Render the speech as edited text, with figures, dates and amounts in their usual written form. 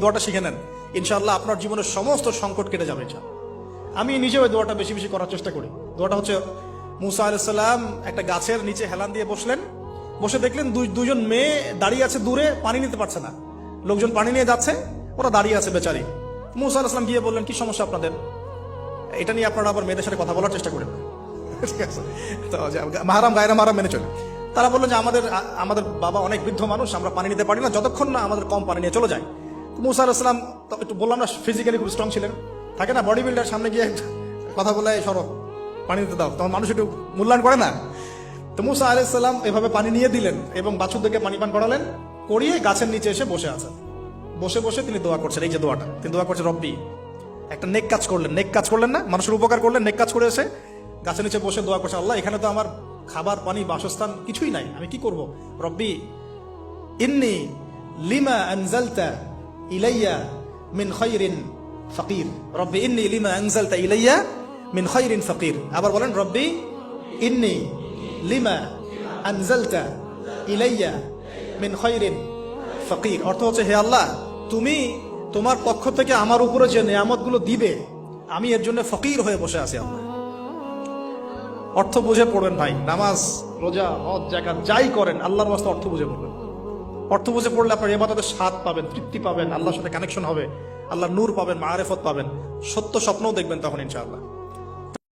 দোয়াটা শিখে নেন, ইনশাআল্লাহ আপনার জীবনের সমস্ত সংকট কেটে যাবে। আমি নিজেও এই দোয়াটা বেশি বেশি করার চেষ্টা করি। দোয়াটা হচ্ছে, মুসা আলাইহিস সালাম একটা গাছের নিচে হেলান দিয়ে বসলেন, বসে দেখলেন দুজন মেয়ে দাঁড়িয়ে আছে দূরে, পানি নিতে পারছে না, লোকজন পানি নিয়ে যাচ্ছে, ওরা দাঁড়িয়ে আছে বেচারি। মুসা আলাইহিস সালাম গিয়ে বললেন, কি সমস্যা আপনাদের? এটা নিয়ে আপনারা আবার মেয়েদের সাথে কথা বলার চেষ্টা করেন, ঠিক আছে? তো মাহারাম গায়রা মাহারাম মেনে চলে। তারা বললেন যে আমাদের বাবা অনেক বৃদ্ধ মানুষ, আমরা পানি নিতে পারি না যতক্ষণ না আমাদের কম পানি নিয়ে চলে যায়। মুসা আলাইহিস সালাম একটু বললাম না, ফিজিক্যালি খুব স্ট্রং ছিলেন, থাকে না বডি বিল্ডার, সামনে গিয়ে কথা বলে সরো পানি দিতে দাও, তখন মানুষ একটু মূল্যায়ন করে না। তো মুসা আলাইহিস সালাম এভাবে পানি নিয়ে দিলেন এবং বাছুরদেরকে পানি পান করালেন, করিয়ে গাছের নিচে এসে বসে আছেন। বসে বসে তিনি দোয়া করছেন, এই যে দোয়াটা তিনি দোয়া করছেন, রব্বি, একটা নেক কাজ করলেন, নেক কাজ করলেন না, মানুষের উপকার করলেন, নেক কাজ করে এসে গাছের নিচে বসে দোয়া করছে, আল্লাহ এখানে তো আমার খাবার পানি বাসস্থান কিছুই নাই, আমি কি করব? রব্বি ইন্নী লিমা আনজালতা ইলাইয়া মিন খায়রিন ফাকির, রব্বি ইন্নী লিমা আনজালতা ইলাইয়া মিন খায়রিন ফাকির। আবার বলেন, রব্বি ইন্নী লিমা আনজালতা ইলাইয়া মিন খায়রিন ফাকির। অর্থ হচ্ছে, হে আল্লাহ, তুমি তোমার পক্ষ থেকে আমার উপরে যে নিয়ামতগুলো দিবে, আমি এর জন্য ফকির হয়ে বসে আছি। আল্লাহ অর্থ বুঝে পড়বেন ভাই, নামাজ রোজা হজ যাকাত যাই করেন আল্লাহর ওয়াস্তে অর্থ বুঝে পড়বেন। অর্থ বুঝে পড়লে আপনার ইবাদতের স্বাদ পাবেন, তৃপ্তি পাবেন, আল্লাহর সাথে কানেকশন হবে, আল্লাহর নূর পাবেন, মাআরিফত পাবেন, সত্য স্বপ্নও দেখবেন তখন ইনশাআল্লাহ।